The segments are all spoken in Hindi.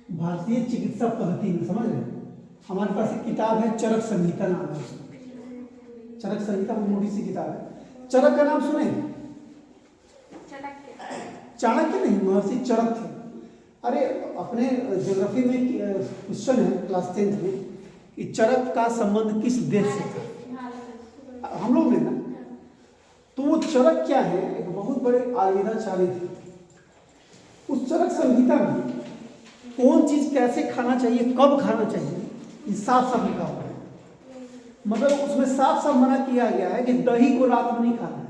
भारतीय चिकित्सा पद्धति में, समझ रहे हैं। हमारे पास एक किताब है चरक संहिता नाम है उसका। चरक संहिता मोटी सी किताब है। चरक का नाम सुने? चाणक्य नहीं, महर्षि चरक थे। अरे अपने ज्योग्राफी में क्वेश्चन है क्लास 10th में कि चरक का संबंध किस देश से था, हम लोग में ना। तो वो चरक क्या है, एक बहुत बड़े आयुर्वेदाचार्य थे। उस चरक संहिता में कौन चीज कैसे खाना चाहिए, कब खाना चाहिए, ये साफ साफ लिखा हुआ है। मतलब उसमें साफ साफ मना किया गया है कि दही को रात में नहीं खाना है,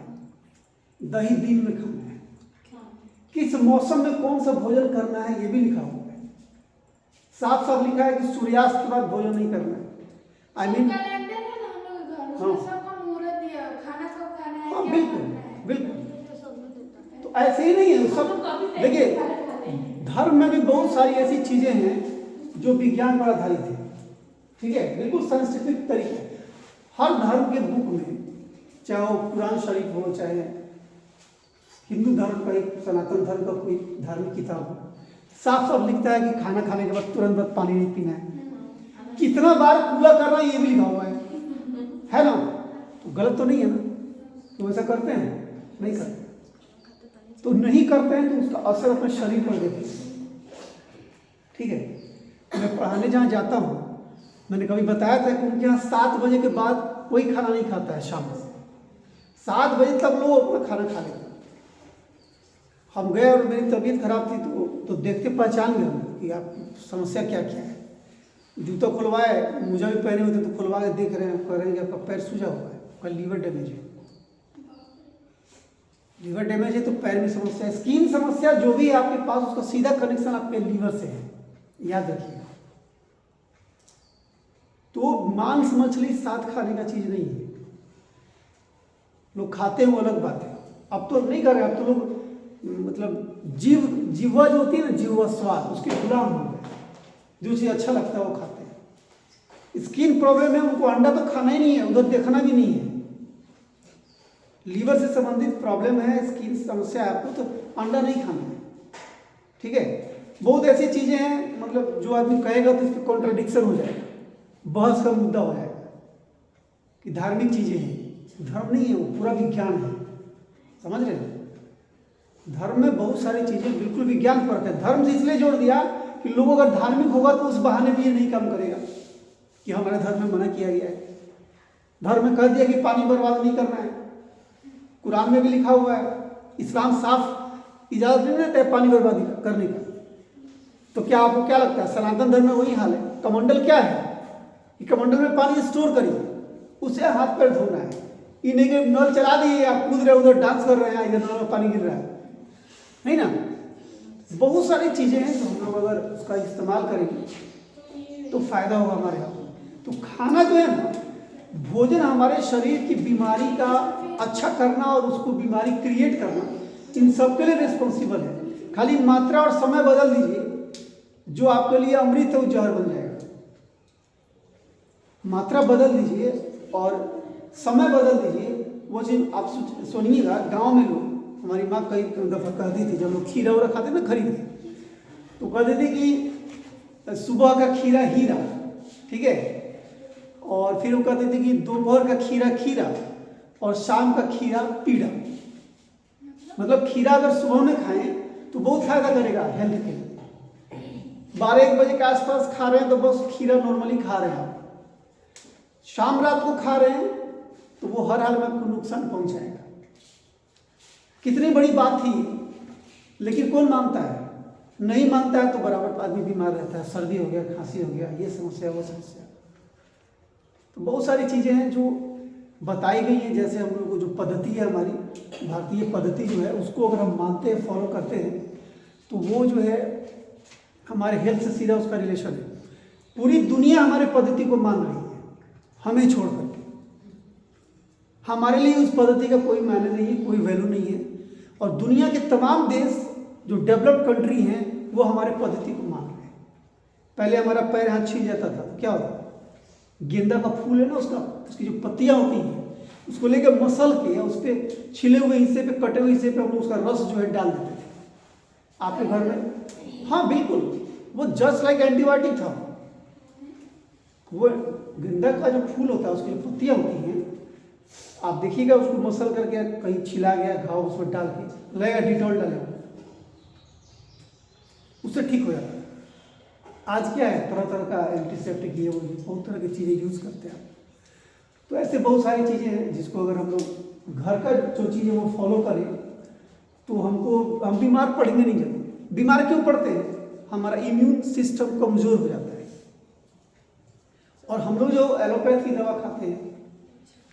दही दिन में खाना है। किस मौसम में कौन सा भोजन करना है ये भी लिखा हुआ है। साफ साफ लिखा है कि सूर्यास्त के बाद भोजन नहीं करना है। आई मीन कैलेंडर है ना हम लोग के घर, उसमें सबका मुहूर्त दिया, खाना कब खाना है, हाँ क्या बिल्कुल खाना है। बिल्कुल। तो ऐसे ही नहीं है सब। देखिए धर्म में भी बहुत सारी ऐसी चीजें हैं जो विज्ञान पर आधारित है, ठीक है, बिल्कुल साइंटिफिक तरीके। हर धर्म के बुक में, चाहे वो कुरान शरीफ हो, चाहे हिंदू धर्म का, एक सनातन धर्म का कोई धार्मिक किताब हो, साफ साफ लिखता है कि खाना खाने के बाद तुरंत बाद पानी नहीं पीना है। कितना बार कूला करना ये भी लिखा हुआ है ना। तो गलत तो नहीं है ना। तो ऐसा करते हैं? नहीं करते। तो नहीं करते हैं तो उसका असर अपने शरीर पर देखिए, ठीक है। मैं पढ़ाने जहाँ जाता हूँ, मैंने कभी बताया था कि उनके यहाँ 7 बजे के बाद कोई खाना नहीं खाता है। शाम को 7 बजे तक लोग अपना खाना खा लेते हैं। हम गए और मेरी तबीयत खराब थी तो देखते पहचान गए कि आप समस्या क्या क्या है। जूता खुलवाए, मोजा भी पहने हुए थे तो खुलवा के देख रहे हैं, कह रहे हैं कि आपका पैर सूजा हुआ है, आपका लीवर डैमेज है। लीवर डैमेज है तो पैर में समस्या है। स्किन समस्या जो भी है आपके पास, उसका सीधा कनेक्शन आपके लीवर से है, याद रखिएगा। तो मांस मछली साथ खाने का चीज नहीं है। लोग खाते हैं वो अलग बात है, अब तो नहीं कर रहे। अब तो लोग मतलब जीवा जो होती है ना, जीवा स्वाद, उसके गुलाम हो गए। जो चीज अच्छा लगता है वो खाते हैं। स्किन प्रॉब्लम है, उनको अंडा तो खाना ही नहीं है, उधर देखना भी नहीं है। लीवर से संबंधित प्रॉब्लम है, स्किन समस्या है आपको, तो अंडा नहीं खाना है, ठीक है। बहुत ऐसी चीजें हैं, मतलब जो आदमी कहेगा तो इस पर कॉन्ट्रडिक्शन हो जाएगा, बहस का मुद्दा हो जाएगा कि धार्मिक चीजें हैं। धर्म नहीं है वो, पूरा विज्ञान है, समझ रहे हैं। धर्म में बहुत सारी चीजें बिल्कुल विज्ञान पर है। धर्म से इसलिए जोड़ दिया कि लोग अगर धार्मिक होगा तो उस बहाने भी ये नहीं काम करेगा कि हमारे धर्म में मना किया गया है। धर्म में कह दिया कि पानी बर्बाद नहीं करना है, कुरान में भी लिखा हुआ है। इस्लाम साफ इजाजत नहीं देता है पानी बर्बादी करने का। तो क्या आपको क्या लगता है सनातन धर्म में वही हाल है? कमंडल क्या है कि कमंडल में पानी स्टोर करिए, उसे हाथ पैर धोना है। ये नहीं कि नल चला दिए, आप कूद रहे उधर डांस कर रहे हैं, इधर नल में पानी गिर रहा है, नहीं ना। बहुत सारी चीजें हैं तो हम लोग अगर उसका इस्तेमाल करेंगे तो फायदा होगा हमारे यहाँ। तो खाना जो है ना, भोजन हमारे शरीर की बीमारी का अच्छा करना और उसको बीमारी क्रिएट करना, इन सब के लिए रिस्पॉन्सिबल है। खाली मात्रा और समय बदल दीजिए, जो आपके लिए अमृत है वो जहर बन जाएगा। मात्रा बदल दीजिए और समय बदल दीजिए। वो चीज आप सुनिएगा, गांव में लोग, हमारी माँ कई दफा कहती थी, जब लोग खीरा उरा खाते ना खरीद के, तो कहते थे कि सुबह का खीरा हीरा, ठीक है, और फिर वो कहते थे कि दोपहर का खीरा खीरा और शाम का खीरा पीड़ा। मतलब खीरा अगर सुबह में खाएं तो बहुत फायदा करेगा हेल्थ के लिए। 12-1 बजे के आसपास खा रहे हैं तो बस खीरा नॉर्मली खा रहे हैं। शाम रात को खा रहे हैं तो वो हर हाल में आपको नुकसान पहुंचाएगा। कितनी बड़ी बात थी, लेकिन कौन मानता है? नहीं मानता है तो बराबर आदमी बीमार रहता है। सर्दी हो गया, खांसी हो गया, ये समस्या वो समस्या। तो बहुत सारी चीजें हैं जो बताई गई हैं। जैसे हम लोग को जो पद्धति है, हमारी भारतीय पद्धति जो है, उसको अगर हम मानते हैं, फॉलो करते हैं, तो वो जो है हमारे हेल्थ से सीधा उसका रिलेशन है। पूरी दुनिया हमारे पद्धति को मान रही है, हमें छोड़ करके। हमारे लिए उस पद्धति का कोई मायने नहीं है, कोई वैल्यू नहीं है। और दुनिया के तमाम देश जो डेवलप्ड कंट्री हैं वो हमारे पद्धति को मान रहे हैं। पहले हमारा पैर हाथ छील जाता था तो क्या होता? गेंदा का फूल है ना, उसकी जो पत्तियां होती हैं, उसको लेकर मसल के उस पर छिले हुए हिस्से पे, कटे हुए हिस्से पे हम लोग उसका रस जो है डाल देते थे आपके घर में। हाँ बिल्कुल, वो जस्ट लाइक एंटीबायोटिक था। वो गेंदा का जो फूल होता है उसकी जो पत्तियाँ होती हैं, आप देखिएगा उसको मसल करके कहीं छिला गया घाव उसमें डाल के लगेगा डिटॉल डाले उससे ठीक हो जाता है। आज क्या है, तरह तरह का एंटीसेप्टिक ये वो बहुत तरह की चीज़ें यूज़ करते हैं। तो ऐसे बहुत सारी चीज़ें हैं जिसको अगर हम लोग घर का जो चीज़ें वो फॉलो करें तो हम बीमार पड़ेंगे नहीं जल्दी। बीमार क्यों पड़ते हैं, हमारा इम्यून सिस्टम कमज़ोर हो जाता है। और हम लोग जो एलोपैथ की दवा खाते हैं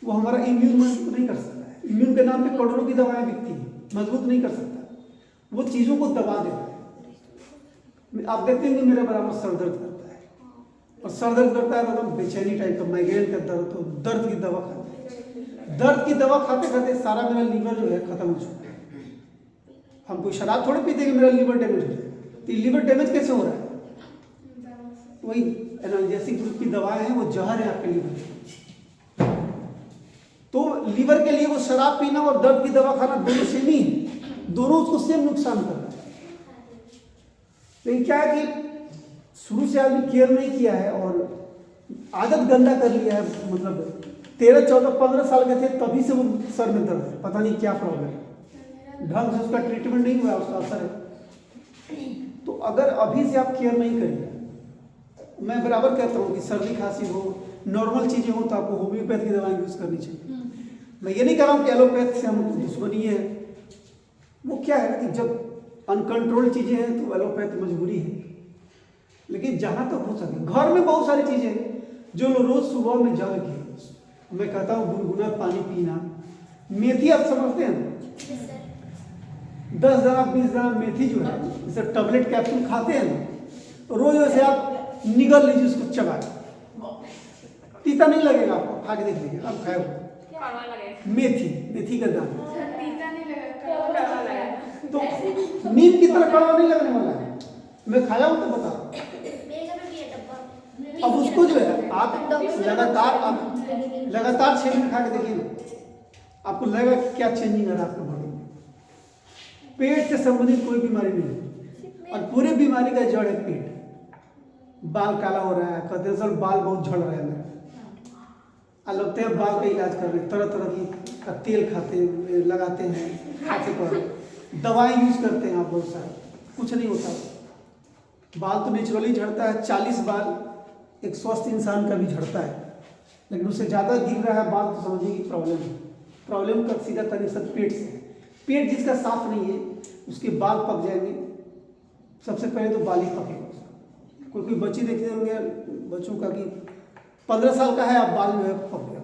वो हमारा इम्यून मजबूत नहीं कर सकता है। इम्यून के नाम पे करोड़ों की दवाएं बिकती हैं, मजबूत नहीं कर सकता, वो चीज़ों को दबा देता है। आप देखते हैं कि मेरा बराबर सर दर्द करता है, और सर दर्द करता है तो बेचैनी टाइप का माइग्रेन का दर्द, तो दर्द की दवा खाते हैं। दर्द की दवा खाते खाते सारा मेरा लीवर जो है खत्म हो चुका है। हम कोई शराब थोड़ी पीते कि मेरा लीवर डैमेज हो जाए, तो लीवर डैमेज कैसे हो रहा है, वही एनाल्जेसिक ग्रुप की दवाएं हैं, वो जहर है आपके लीवर में। तो लीवर के लिए वो शराब पीना और दर्द की दवा खाना दोनों सेम ही है, दोनों उसको सेम नुकसान कर रहा है। लेकिन क्या है कि शुरू से आदमी केयर नहीं किया है और आदत गंदा कर लिया है। मतलब 13, 14, 15 साल के थे तभी से वो सर में दर्द है, पता नहीं क्या प्रॉब्लम है, ढंग से उसका ट्रीटमेंट नहीं हुआ, उसका असर है। तो अगर अभी से आप केयर नहीं करिए, मैं बराबर कहता हूँ कि सर्दी खांसी हो, नॉर्मल चीज़ें हो तो आपको होम्योपैथ की दवाएं यूज़ करनी चाहिए। मैं ये नहीं कह रहा हूँ कि एलोपैथ से हम दुश्मनी है। वो क्या है ना कि जब अनकंट्रोल्ड चीज़ें हैं तो एलोपैथ मजबूरी है। लेकिन जहाँ तक हो सके घर में बहुत सारी चीज़ें हैं जो रोज़ सुबह में जग के मैं कहता हूँ गुनगुना पानी पीना। मेथी आप समझते हैं, 10 दाना 20 दाना मेथी जो है जैसे टैबलेट कैप्सूल खाते हैं ना, तो रोज वैसे आप निगल लीजिए उसको, चबा तीता नहीं लगेगा आपको, खा के देख लीजिए आप खाए मेथी का दाना, तो नीम की तरह कड़वा नहीं लगने वाला है। मैं खाया हूँ तो बता रहा हूँ। अब उसको जो है आप लगातार 6 महीने खा के देखिए ना, आपको लगेगा क्या चेंजिंग आ रहा है आपके बॉडी में। पेट से संबंधित कोई बीमारी नहीं है, और पूरी बीमारी का जड़ है पेट। बाल काला हो रहा है, कहते हैं सर बाल बहुत झड़ रहे हैं मेरे, लगते हैं बाल का इलाज कर रहे हैं, तरह तरह की का तेल खाते हैं, लगाते हैं, खाते पर दवाई यूज करते हैं आप बहुत सारा, कुछ नहीं होता। बाल तो नेचुरली झड़ता है, 40 बाल एक स्वस्थ इंसान का भी झड़ता है, लेकिन उससे ज़्यादा गिर रहा है बाल तो समझिए कि प्रॉब्लम है। प्रॉब्लम का सीधा कनेक्शन पेट से है। पेट जिसका साफ नहीं है उसके बाल पक जाएंगे। सबसे पहले तो बाल ही पकेगा उसका। कोई बच्चे देखते होंगे बच्चों का कि 15 साल का है अब बाल जो है पक गया।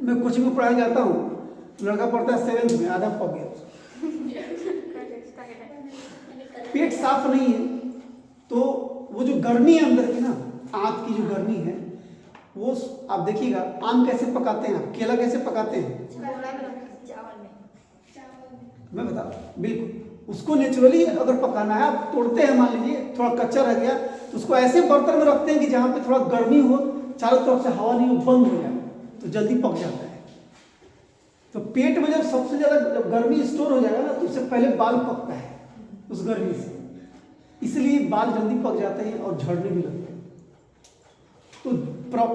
मैं कोचिंग में पढ़ाई जाता हूँ, लड़का पढ़ता है 7th में, आधा पक गया। पेट साफ नहीं है तो वो जो गर्मी है अंदर की ना, आँख की जो गर्मी है वो आप देखिएगा। आम कैसे पकाते हैं आप, केला कैसे पकाते हैं, मैं बता बिल्कुल उसको नेचुरली अगर पकाना है, आप तोड़ते हैं, मान लीजिए थोड़ा कच्चा रह गया तो उसको ऐसे बर्तन में रखते हैं कि जहाँ पे थोड़ा गर्मी हो, चारों तरफ से हवा नहीं हो, बंद हो जाए तो जल्दी पक जाता है। तो पेट में जब सबसे ज़्यादा गर्मी स्टोर हो जाएगा ना तो उससे पहले बाल पकता है उस गर्मी से, इसलिए बाल जल्दी पक जाते हैं और झड़ने भी लगते हैं। तो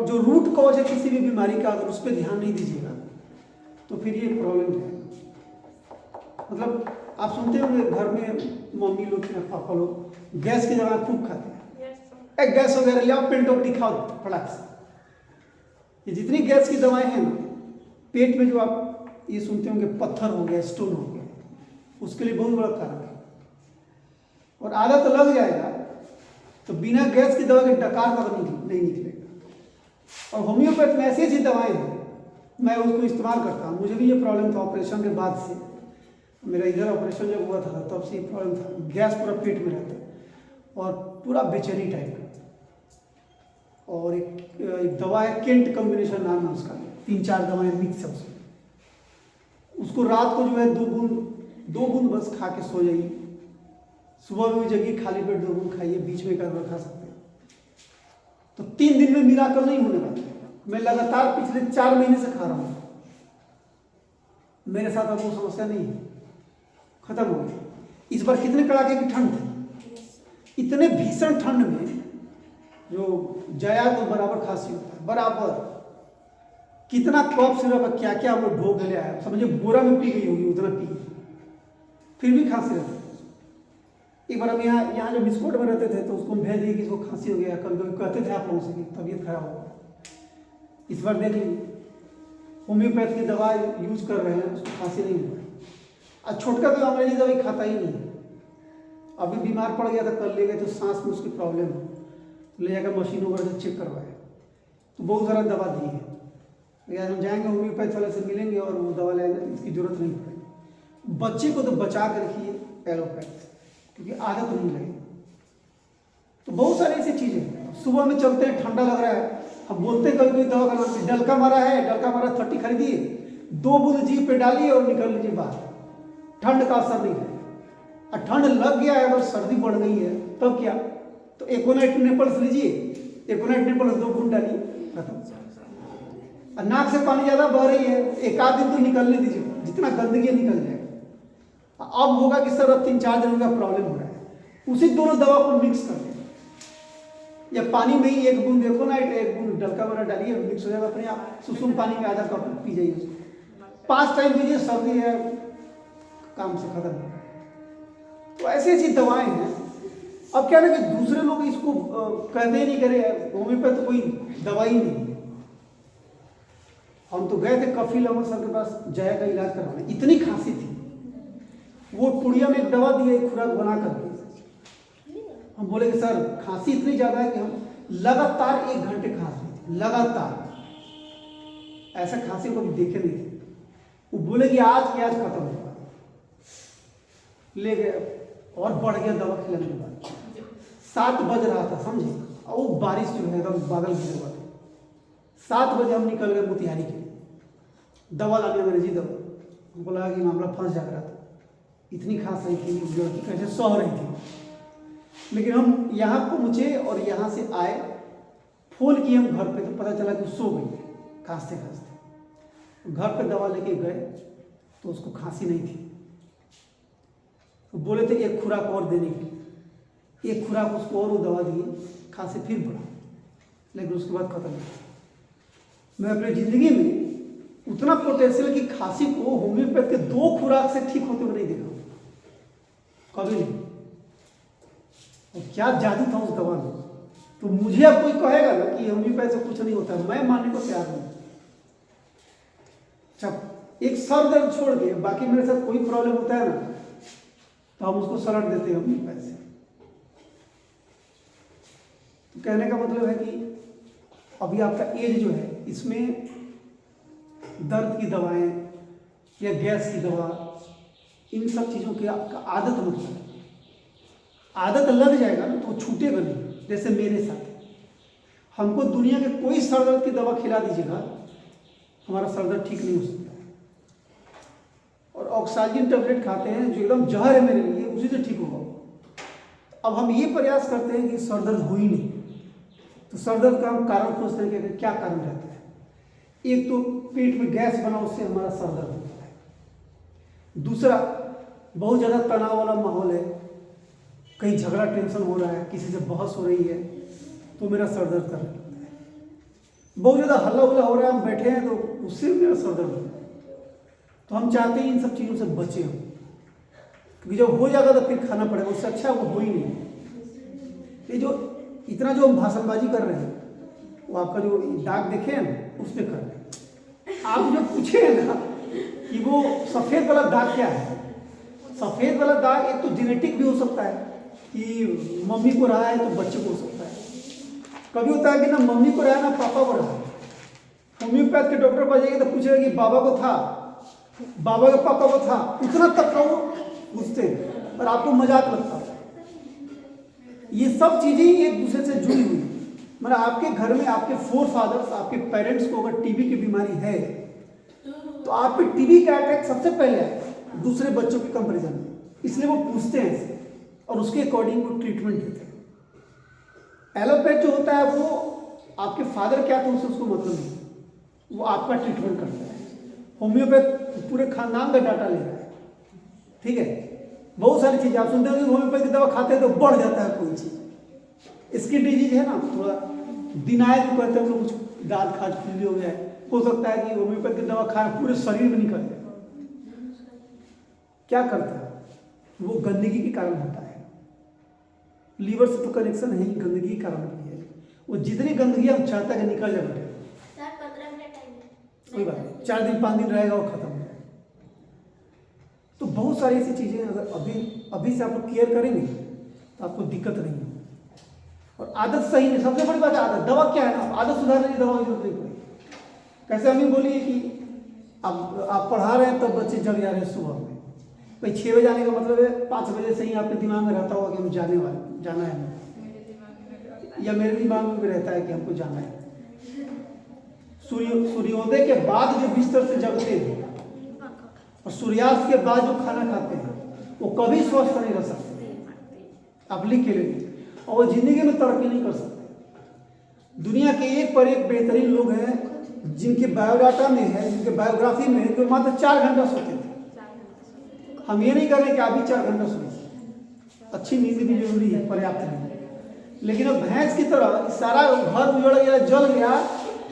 जो रूट कॉज है किसी भी बीमारी का, अगर उस पर ध्यान नहीं दीजिएगा तो फिर ये प्रॉब्लम है। मतलब आप सुनते होंगे घर में मम्मी लोग या पापा लोग गैस की दवा खूब खाते हैं, एक गैस वगैरह ले आओ, पेंटोप्टी खाओ फटाक से। ये जितनी गैस की दवाएं हैं ना, पेट में जो आप ये सुनते होंगे पत्थर हो गया, स्टोन हो गया, उसके लिए बहुत बड़ा कारण है। और आदत तो लग जाएगा तो बिना गैस की दवा के डकार तक नहीं निकलेगा। और होम्योपैथ में ऐसी ऐसी दवाएं हैं, मैं उसको इस्तेमाल करता हूँ। मुझे भी ये प्रॉब्लम था ऑपरेशन के बाद से, मेरा इधर ऑपरेशन जब हुआ था तब से ये प्रॉब्लम था, गैस पूरा पेट में रहता और पूरा बेचैनी टाइप का। और एक दवा है केंट कॉम्बिनेशन नाम है उसका, 3-4 दवाएं मिक्स है उसमें। उसको रात को जो है 2 बूंद बस खा के सो जाइए, सुबह में भी जगिए, खाली पेट 2 बूंद खाइए, बीच में कर खा सकते हैं। तो 3 दिन में मिराकल नहीं होने वाला। मैं लगातार पिछले 4 महीने से खा रहा हूँ, मेरे साथ अब वो समस्या नहीं है, खत्म हो गई। इस बार कितने कड़ाके की ठंड थी, इतने भीषण ठंड में जो जया को बराबर खांसी होता है, बराबर कितना कफ सिरप है, क्या क्या हम लोग ढो के ले आए, समझिए बोरा में पी गई होगी, उतना पी, फिर भी खांसी रहती है। एक बार हम यहाँ जब बिस्कुट में रहते थे तो उसको हम भेज दिए कि इसको खांसी हो गया, कभी कभी कहते थे आप लोगों से कि तबीयत खराब हो गया। इस बार देख लीजिए होम्योपैथ की दवा यूज कर रहे हैं, उसको खांसी नहीं हुआ। और छोटका तो अंग्रेजी दवाई खाता ही नहीं, अभी बीमार पड़ गया था, कल ले गए तो सांस में उसकी प्रॉब्लम है, ले जाकर मशीन वगैरह से चेक करवाए तो बहुत सारा दवा दी है। लेकिन हम जाएंगे होम्योपैथ वाले से मिलेंगे और वो दवा लेंगे तो इसकी जरूरत नहीं पड़ेगी। बच्चे को तो बचा कर रखिए एलोपैथ, क्योंकि आदत नहीं लगे। तो बहुत सारी ऐसी चीज़ें हैं। सुबह में चलते हैं, ठंडा लग रहा है, हम बोलते हैं कभी कोई दवा का नाम, डलका मारा है, डलका मारा 30 खरीदिए, 2 बूंद जीभ पे डालिए और निकल लीजिए बाहर, ठंड का असर नहीं है। और ठंड लग गया है, अगर सर्दी बढ़ गई है तब क्या, तो एकोनाइट नेपल्स लीजिए, एकोनाइट नेपल्स 2 बूंद डालिए, खत्म। और नाक से पानी ज़्यादा बह रही है, एक आध दिन तो निकलने दीजिए, जितना गंदगी है निकल जाएगा। अब होगा कि सर अब 3-4 दिन का प्रॉब्लम हो रहा है, उसी दोनों दवा को मिक्स कर दें, या पानी में ही 1 बूंद एकोनाइट 1 बूंद डलका वाला डालिए, मिक्स हो जाएगा अपने आप। सुसुम पानी में आधा कप पी जाइए उसको, 5 टाइम पीजिए, सर्दी है काम से खत्म हो। तो ऐसी ऐसी दवाएं हैं। अब क्या ना कि दूसरे लोग इसको कहते ही नहीं, करे होम्योपैथ तो कोई दवाई नहीं। हम तो गए थे कफील अहमद सर के पास जया का इलाज करवाने, इतनी खांसी थी, वो पुड़िया में एक दवा दी, एक खुराक बना करके। हम बोले कि सर खांसी इतनी ज़्यादा है कि हम लगातार 1 घंटे खांस रहे थे, लगातार, ऐसा खांसी को भी देखे नहीं थे। वो बोले कि आज के आज खत्म होगा, ले गए और बढ़ गया दवा खिलाने के बाद। 7 बज रहा था समझे, और वो बारिश जो है एकदम बादल घिरे हुआ था। 7 बजे हम निकल गए मोतिहारी के लिए दवा लाने, अंग्रेजी दवा। हमको लगा कि मामला फंस जा रहा था, इतनी खांस रही थी, लड़की कैसे सह रही थी। लेकिन हम यहाँ पहुँचे और यहाँ से आए, फोन किए हम घर पे, तो पता चला कि सो गई है खांसते खांसते। घर पे दवा लेके गए तो उसको खांसी नहीं थी, तो बोले थे 1 खुराक और देने के लिए, 1 खुराक उसको और वो दवा दिए, खांसी फिर बढ़ा, लेकिन उसके बाद खत्म नहीं। मैं अपनी ज़िंदगी में उतना पोटेंशियल कि खांसी को होम्योपैथ के 2 खुराक से ठीक होते हुए नहीं देखा, कभी नहीं। और क्या जादू था उस दवा में। तो मुझे अब कोई कहेगा ना कि होम्योपैथ से कुछ नहीं होता, मैं मानने को तैयार नहीं। अच्छा, एक सर दर्द छोड़ के बाकी मेरे साथ कोई प्रॉब्लम होता है ना, तो हम उसको सलाह देते हैं होम्योपैथ से। तो कहने का मतलब है कि अभी आपका एज जो है, इसमें दर्द की दवाएं या गैस की दवा, इन सब चीज़ों की आपका आदत मत लगे। आदत लग जाएगा ना तो छूटेगा नहीं। जैसे मेरे साथ, हमको दुनिया के कोई सर दर्द की दवा खिला दीजिएगा, हमारा सर दर्द ठीक नहीं हो सकता। और ऑक्सीजन टेबलेट खाते हैं जो एकदम जहर है मेरे लिए, उसी से ठीक होगा। अब हम ये प्रयास करते हैं कि सर दर्द हो ही नहीं, तो सर दर्द का हम कारण खोजते हैं कि क्या कारण रहता है। एक तो पेट में गैस बना, उससे हमारा सर दर्द होता है। दूसरा, बहुत ज़्यादा तनाव वाला माहौल है, कहीं झगड़ा टेंशन हो रहा है, किसी से बहस हो रही है, तो मेरा सर दर्द करने लगता है। बहुत ज़्यादा हल्ला उल्ला हो रहा है, हम बैठे हैं, तो उससे मेरा सर दर्द होता है। तो हम चाहते हैं इन सब चीज़ों से बचे हम, क्योंकि जब हो जाएगा तो फिर खाना पड़ेगा, उससे अच्छा वो हो ही नहीं। ये जो इतना जो हम भाषणबाजी कर रहे हैं, वो आपका जो दाग देखे हैं ना, उसमें कर रहे हैं। आप जो पूछे हैं ना कि वो सफ़ेद वाला दाग क्या है, सफ़ेद वाला दाग एक तो जेनेटिक भी हो सकता है कि मम्मी को रहा है तो बच्चे को हो सकता है। कभी होता है कि ना मम्मी को रहा है ना पापा को रहा है। होम्योपैथ के डॉक्टर पास जाइए तो पूछेगा कि बाबा को था, बाबा के पापा को था, उतना तक का वो पूछते हैं, पर आपको मजाक लगता है। ये सब चीज़ें एक दूसरे से जुड़ी हुई। मतलब आपके घर में आपके 4 फादर्स, आपके पेरेंट्स को अगर टीबी की बीमारी है, तो आप पे टीबी का अटैक सबसे पहले आएगा दूसरे बच्चों के कंपेरिजन में। इसलिए वो पूछते हैं इसे और उसके अकॉर्डिंग वो ट्रीटमेंट देते हैं। एलोपैथ जो होता है वो आपके फादर क्या थे उसको मतलब नहीं, वो आपका ट्रीटमेंट करता है। होम्योपैथ पूरे खानदान का डाटा ले रहा है, ठीक है। बहुत सारी चीज़ें आप सुनते हो कि होम्योपैथी की दवा खाते हैं तो बढ़ जाता है कोई चीज़। स्किन डिजीज है ना, थोड़ा डिनाइल जो कहते हैं हम लोग, कुछ दांत खाज खुजली हो गया है, हो सकता है कि होम्योपैथी की दवा खाए पूरे शरीर में निकल जाए। क्या करता है वो? गंदगी के कारण होता है। लीवर से तो कनेक्शन है ही, गंदगी के कारण होती है। वो जितनी गंदगी हम चाहता है कि निकल जाए बेटे, सर 15 मिनट टाइम है। कोई बात नहीं, 4 दिन 5 दिन रहेगा वो खत्म हो जाएगा। तो बहुत सारी ऐसी चीज़ें अगर अभी से आप लोग केयर करेंगे तो आपको दिक्कत नहीं होगी। और आदत सही नहीं, सबसे बड़ी बात है आदत। दवा क्या है ना, आदत सुधारने की दवा की जरूरत नहीं पड़ेगी। कैसे हमें बोलिए कि आप पढ़ा रहे हैं तब बच्चे जग जा रहे हैं सुबह में, भाई 6 बजे आने का मतलब है 5 बजे से ही आपके दिमाग में रहता होगा कि हम जाना है, या मेरे दिमाग में भी रहता है कि हमको जाना है। सूर्योदय के बाद जो बिस्तर से जगते हैं और सूर्यास्त के बाद जो खाना खाते हैं वो कभी स्वस्थ नहीं रह सकते। आप लिख के लेंगे, और वो जिंदगी में तरक्की नहीं कर सकते। दुनिया के एक पर एक बेहतरीन लोग हैं जिनके बायोडाटा में है, जिनके बायोग्राफी में है कि वो मात्र 4 घंटा सोते थे। हम ये नहीं कर रहे कि आप भी 4 घंटा सोए, अच्छी नींद भी जरूरी है, पर्याप्त नहीं। लेकिन अब भैंस की तरह सारा घर उजड़ गया, जल गया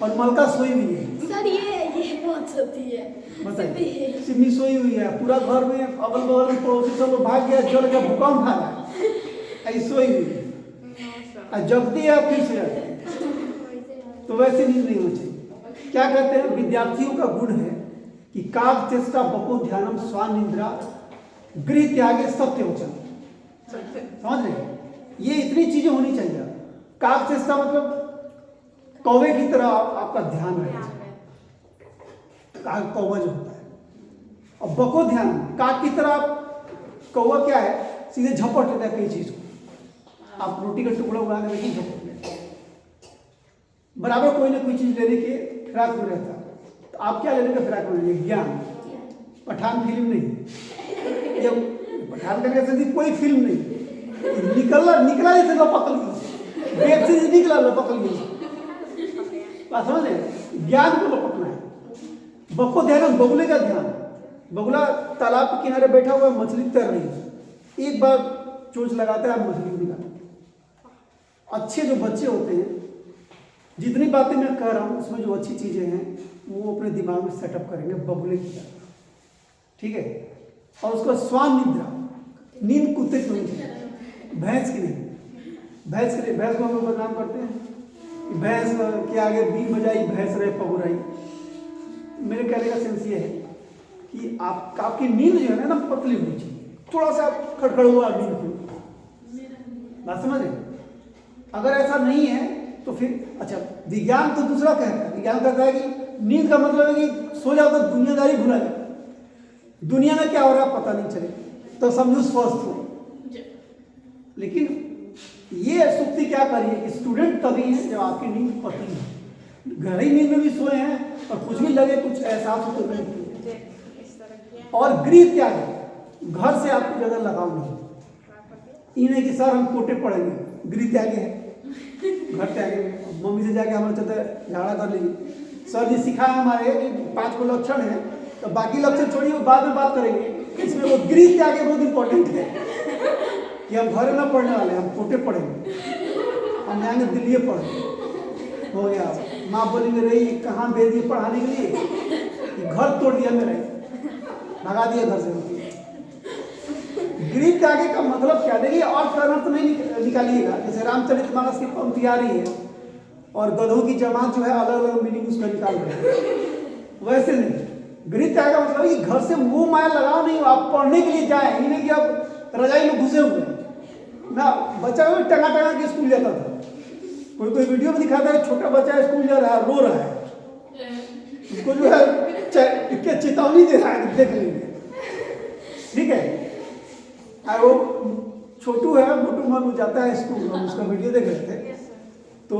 और मलका सोई हुई है। सर ये बहुत होती है। बताइए, सिमी सोई हुई है, पूरा घर में अगल बगल में पड़ोसी सब लोग भाग गया, जल गया, भूकंप आ गया, ऐसी सोई हुई है। और जगती है फिर से जाती है। तो वैसे नींद नहीं होनी चाहिए। क्या कहते हैं, विद्यार्थियों का गुण है कि काग चेष्टा बको ध्यानम स्वान निद्रा गृह त्यागे सत्य वचन। समझ रहे? ये इतनी चीजें होनी चाहिए। काग चेष्टा मतलब कौवे की तरह आपका ध्यान रहे, काग कौवा जो होता है, और बको ध्यान काग की तरह कौवा क्या है, सीधे झपट लेता है कई चीज को। आप रोटी का टुकड़ा उड़ाने में झपट लेते हैं, बराबर कोई ना कोई चीज लेने के फिराक में रहता है। तो आप क्या लेने का फिराक में? ज्ञान। पठान फिल्म नहीं, जब पठान का कैसे कोई फिल्म नहीं, निकला जैसे लपकल गई, वेब सीरीज निकला लपकल गई। बात समझ रहे? ज्ञान को लपकना है। बको ध्यान, बगुले का ध्यान। बगुला तालाब के किनारे बैठा हुआ है, मछली तैर रही है, एक बार चोंच लगाता है, मछली को निकालता। अच्छे जो बच्चे होते हैं, जितनी बातें मैं कह रहा हूँ उसमें जो अच्छी चीजें हैं वो अपने दिमाग में सेटअप करेंगे बगुले की तरह, ठीक है। और उसका स्वान निद्रा, नींद कुत्ते की होनी चाहिए, भैंस की नहीं। भैंस के लिए, भैंस को हम लोग बदनाम करते हैं कि भैंस के आगे बीन बजाई भैंस रहे पगुराई। मेरे कहने का सेंस ये है कि आपकी नींद जो है ना पतली होनी चाहिए, थोड़ा सा खड़खड़ हुआ नींद को। बात समझ रहे? अगर ऐसा नहीं है तो फिर अच्छा, विज्ञान तो दूसरा कहता है। विज्ञान कहता है कि नींद का मतलब है कि सो जाओ तो दुनियादारी भुला जाओ, दुनिया में क्या हो रहा है पता नहीं चले, तो समझो स्वस्थ हो। लेकिन ये सुक्ति क्या करिए कि स्टूडेंट तभी है जब आपकी नींद पतली है। गहरी नींद में भी सोए हैं और कुछ भी लगे, कुछ एहसास हो तो नहीं। और गृह त्याग, घर से आपको ज्यादा लगाव नहीं। इन्हें कि सर हम कोटे पढ़ेंगे, गृह त्यागे है, घर त्यागे। मम्मी से जाके हमारे चलते झगड़ा कर लीजिए, सर जी सिखाया हमारे कि 5 को लक्षण है, तो बाकी लक्षण छोड़िए, बाद में बात करेंगे। इसमें वो गृह त्यागे बहुत इंपॉर्टेंट है कि हम घर ना पढ़ने वाले, हम कोटे पढ़ेंगे, हम जाएंगे दिल्ली पढ़ेंगे। हो गया, माँ बोली में रही कहाँ भेज दिए पढ़ाने के लिए, कि घर तोड़ दिया मेरे, भगा दिया घर से। गृह त्यागे का मतलब क्या? देखिए, और कर्म तो नहीं निकालिएगा। जैसे रामचरितमानस की पंक्ति आ रही है और गधों की जमात जो है अलग अलग मीनिंग उसका निकाल रहे हैं, वैसे नहीं। गृह त्याग का मतलब कि घर से मोह माया लगाओ नहीं, आप पढ़ने के लिए जाए, नहीं कि आप रजाई में घुसे हुए ना। बच्चा भी टंगा टंगा के स्कूल जाता था, कोई वीडियो में दिखाता है छोटा बच्चा स्कूल जा रहा है, रो रहा है, उसको जो है चेतावनी दे रहा है, देख लेंगे, ठीक है। और वो छोटू है, मोटू मामू जाता है स्कूल, हम उसका वीडियो देख रहे थे, तो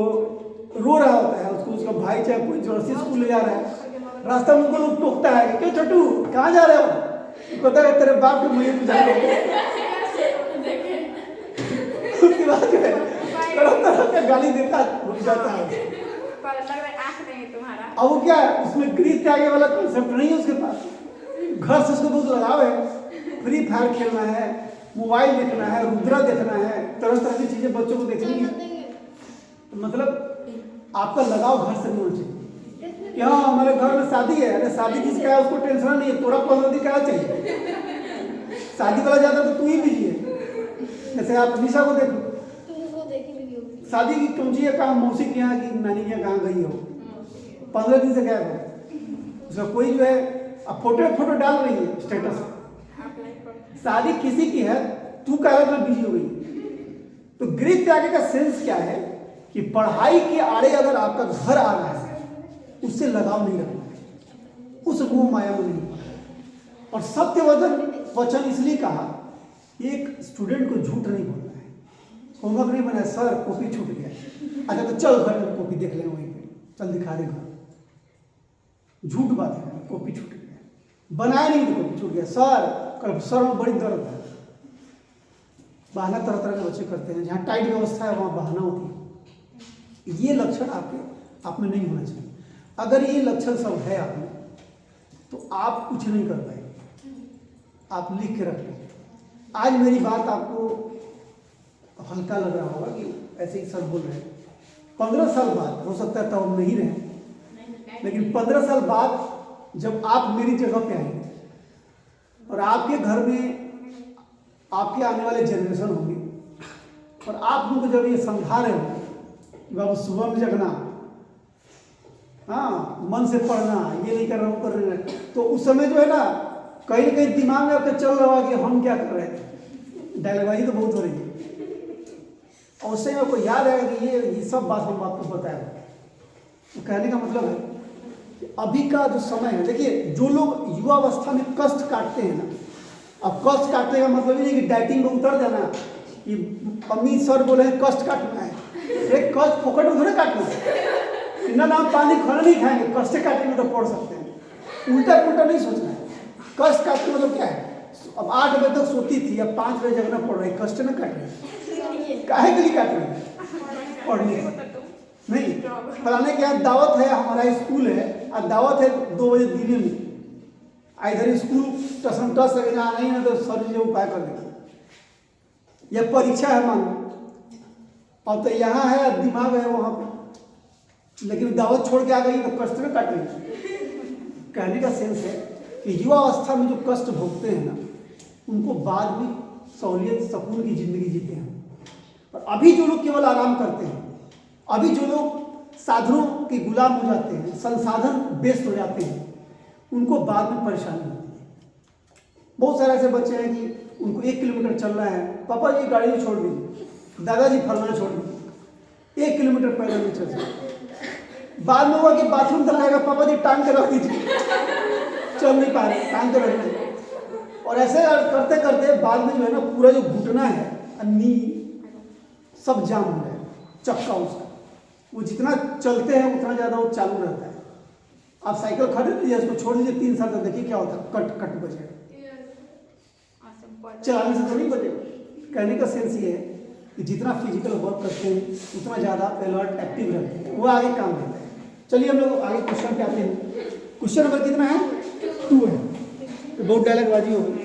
रो रहा होता है, उसको उसका भाई चाहे कोई जर्सी स्कूल ले जा रहा है, रास्ता में उनको लोग टोकता है, क्यों छोटू कहाँ जा रहे हो? पता है तेरे बाप को मुझे बुझा उसके बाद जो है तरह का गाली देता रुक जाता है। अब वो क्या है, उसमें गृह त्यागे वाला कॉन्सेप्ट नहीं है उसके पास। घर से उसको बहुत लगाव है, फ्री फायर खेलना है, मोबाइल देखना है, रुद्रा देखना है, तरह तरह की चीजें बच्चों को देखनी है। तो मतलब आपका लगाव घर से नहीं होना चाहिए कि हाँ हमारे घर में शादी है, अरे शादी किसका है उसको टेंशन नहीं है, तोरा पसंद क्या चाहिए, शादी वाला ज्यादा तो तू ही बिजी है। जैसे आप निशा को देखो, शादी की कौन सी है, कहाँ मौसी के यहाँ की नानी के यहाँ कहाँ गई हो, 15 दिन से गया हो, उसका कोई जो है अब फोटो डाल रही है स्टेटस। शादी किसी की है, तू कह रहा मैं बिजी हो गई। तो गृह त्याग का सेंस क्या है कि पढ़ाई के आड़े अगर आपका घर आ रहा है, उससे लगाव नहीं रखना है, उस मोह माया में नहीं पड़ना है। और सत्यवचन इसलिए कहा, एक स्टूडेंट को झूठ नहीं बोलना है। होमवर्क नहीं बनाया, सर कॉपी छूट गया, अच्छा तो चल घर में कॉपी देख लेंगे, वहीं पे चल दिखा दे घर, झूठ बात है, कॉपी छूट गया, बनाया नहीं तो कॉपी छूट गया, सर सर में बड़ी दर्द है। बहाना तरह तरह के बच्चे करते हैं, जहाँ टाइट व्यवस्था है वहाँ बहाना होती है। ये लक्षण आप में नहीं होना चाहिए। अगर ये लक्षण सब है आप में, तो आप कुछ नहीं कर पाएंगे। आप लिख के रख लीजिए। आज मेरी बात आपको हल्का लग रहा होगा कि ऐसे ही सब बोल रहे हैं, 15 साल बाद हो सकता है तो हम नहीं रहे, लेकिन 15 साल बाद जब आप मेरी जगह पे आएंगे और आपके घर में आपके आने वाले जनरेशन होंगे और आप उनको जब ये समझा रहे हो कि बाबू सुबह में जगना, हाँ मन से पढ़ना, ये नहीं कर रहा हूँ कर रहे हैं, तो उस समय जो है ना कहीं ना कहीं दिमाग में आपके चल रहा है कि हम क्या कर रहे थे, डायलॉगबाजी तो बहुत हो रही है। और उससे आपको याद आएगा कि ये सब बात हम आपको बताया। तो कहने का मतलब है कि अभी का जो समय है, देखिए जो लोग युवावस्था में कष्ट काटते हैं ना, अब कष्ट काटने का मतलब ये नहीं कि डाइटिंग में उतर जाना कि अम्मी सर बोले हैं कष्ट काटना है, एक कष्ट फोकट में थोड़े काटना है ना, नाम पानी खाना नहीं खाएंगे, कष्ट काटने में तो पढ़ सकते हैं, उल्टा पुल्टा नहीं सोचना है। कष्ट काटने मतलब क्या है, अब 8 बजे तक सोती थी, अब 5 बजे जगना पड़ रहा है, कष्ट ना काट रहे, काहे के लिए काट रहे हैं, पढ़ने नहीं। फलाने के यहाँ दावत है, हमारा स्कूल है, अब दावत है 2 बजे दिन में, इधर स्कूल टसन टस अगर आना ही ना तो सर जी उपाय कर देंगे। यह परीक्षा है मानो, और तो यहाँ है दिमाग है वहाँ पर, लेकिन दावत छोड़ के आ गई तो कष्ट में काट रही। कहने का सेंस है कि युवा अवस्था में जो कष्ट भोगते हैं ना, उनको बाद में सहूलियत सुकून की जिंदगी जीते हैं। और अभी जो लोग केवल आराम करते हैं, अभी जो लोग साधनों के गुलाम हो जाते हैं, संसाधन बेस्ड हो जाते हैं, उनको बाद में परेशानी होती है। बहुत सारे ऐसे बच्चे हैं कि उनको 1 किलोमीटर चलना है, पापा जी गाड़ी छोड़ दीजिए, दादाजी फलना छोड़ दीजिए, 1 किलोमीटर पैदल नहीं चल सकते। बाद में हुआ कि बाथरूम तक आएगा, पापा जी टांग के रख दीजिए, चल नहीं पा रहे, टांग के रख दीजिए। और ऐसे करते करते बाद में जो है ना पूरा जो घुटना है, नी सब जाम हो जाए, चक्का उसका, वो जितना चलते हैं उतना ज़्यादा वो चालू रहता है। आप साइकिल खरीद लीजिए, उसको छोड़ दीजिए 3 साल तक, देखिए क्या होता है, कट कट बजेगा, चलाने से तो नहीं बजेगा। कहने का सेंस ये है कि जितना फिजिकल वर्क करते हैं उतना ज़्यादा अलर्ट एक्टिव रहते हैं, वो आगे काम देता है। चलिए हम लोग आगे क्वेश्चन पे आते हैं। क्वेश्चन नंबर कितना है? 2 है। तो बहुत डायलॉगबाजी हो गई।